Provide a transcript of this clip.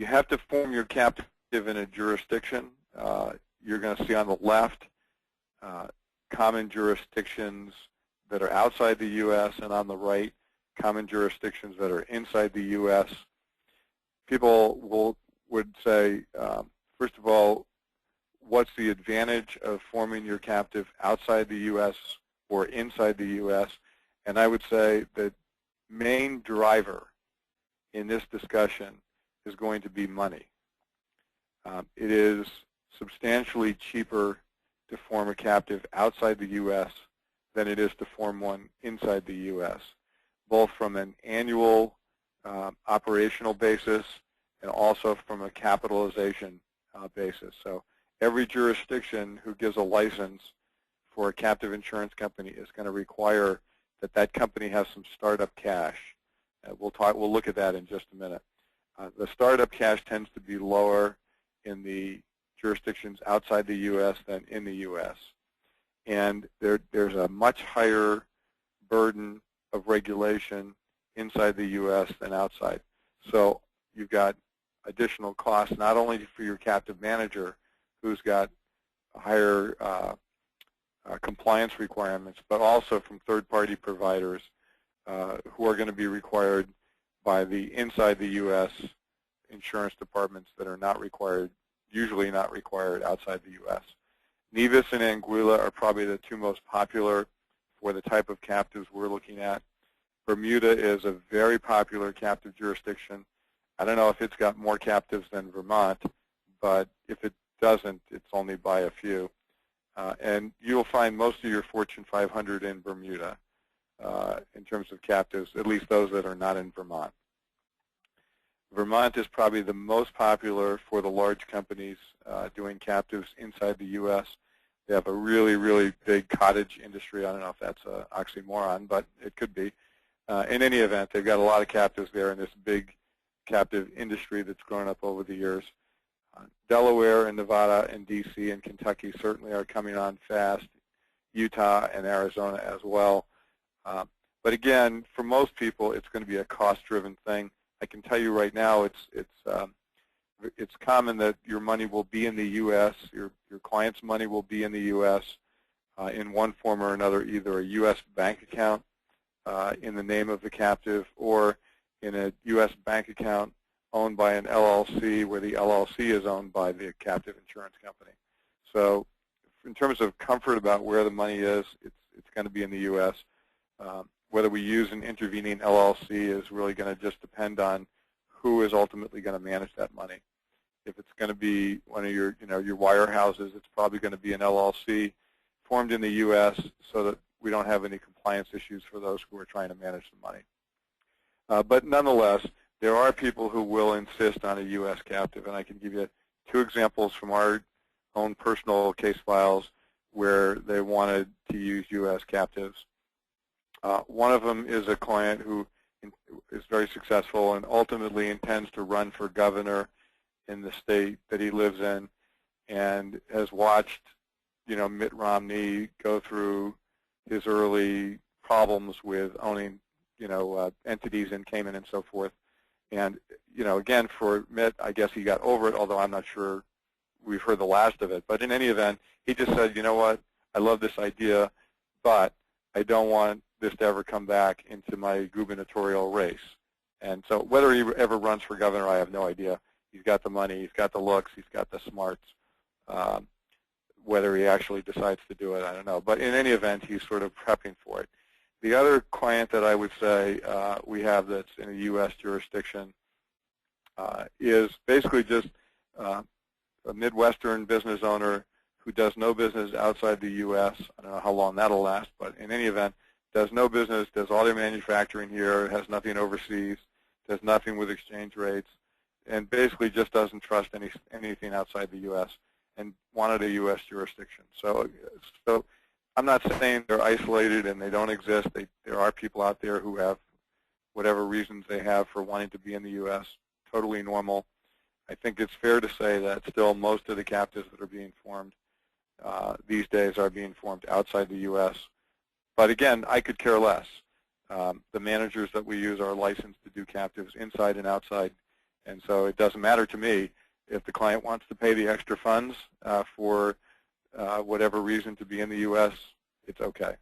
You have to form your captive in a jurisdiction. You're going to see on the left common jurisdictions that are outside the U.S., and on the right, common jurisdictions that are inside the U.S. People would say, first of all, what's the advantage of forming your captive outside the U.S. or inside the U.S.? And I would say the main driver in this discussion is going to be money. It is substantially cheaper to form a captive outside the U.S. than it is to form one inside the U.S., both from an annual operational basis and also from a capitalization basis. So every jurisdiction who gives a license for a captive insurance company is going to require that that company has some startup cash. We'll look at that in just a minute. The startup cash tends to be lower in the jurisdictions outside the U.S. than in the U.S. And there's a much higher burden of regulation inside the U.S. than outside. So you've got additional costs not only for your captive manager, who's got higher compliance requirements, but also from third-party providers who are going to be required by the inside the U.S. insurance departments that are not required, usually not required outside the U.S. Nevis and Anguilla are probably the two most popular for the type of captives we're looking at. Bermuda is a very popular captive jurisdiction. I don't know if it's got more captives than Vermont, but if it doesn't, it's only by a few. And you'll find most of your Fortune 500 in Bermuda in terms of captives, at least those that are not in Vermont. Vermont is probably the most popular for the large companies doing captives inside the U.S. They have a really, really big cottage industry. I don't know if that's an oxymoron, but it could be. In any event, they've got a lot of captives there in this big captive industry that's grown up over the years. Delaware and Nevada and D.C. and Kentucky certainly are coming on fast, Utah and Arizona as well. But again, for most people, it's going to be a cost-driven thing. I can tell you right now, it's common that your money will be in the U.S., your client's money will be in the U.S. In one form or another, either a U.S. bank account in the name of the captive or in a U.S. bank account owned by an LLC where the LLC is owned by the captive insurance company. So in terms of comfort about where the money is, it's going to be in the U.S. Whether we use an intervening LLC is really going to just depend on who is ultimately going to manage that money. If it's going to be one of your wirehouses, it's probably going to be an LLC formed in the U.S. so that we don't have any compliance issues for those who are trying to manage the money. But nonetheless, there are people who will insist on a U.S. captive, and I can give you two examples from our own personal case files where they wanted to use U.S. captives. One of them is a client who is very successful and ultimately intends to run for governor in the state that he lives in, and has watched, Mitt Romney go through his early problems with owning, entities in Cayman and so forth. And, again, for Mitt, I guess he got over it, although I'm not sure we've heard the last of it. But in any event, he just said, you know what, I love this idea, but I don't want this to ever come back into my gubernatorial race. And so whether he ever runs for governor, I have no idea. He's got the money, he's got the looks, he's got the smarts. Whether he actually decides to do it, I don't know. But in any event, he's sort of prepping for it. The other client that I would say we have that's in a U.S. jurisdiction is basically just a Midwestern business owner who does no business outside the U.S. I don't know how long that'll last, but in any event, does no business, does all their manufacturing here, has nothing overseas, does nothing with exchange rates, and basically just doesn't trust anything outside the U.S. and wanted a U.S. jurisdiction. So I'm not saying they're isolated and they don't exist. There are people out there who have whatever reasons they have for wanting to be in the U.S., totally normal. I think it's fair to say that still most of the captives that are being formed these days are being formed outside the U.S. But again, I could care less. The managers that we use are licensed to do captives inside and outside, And so it doesn't matter to me if the client wants to pay the extra funds for whatever reason to be in the U.S., it's okay.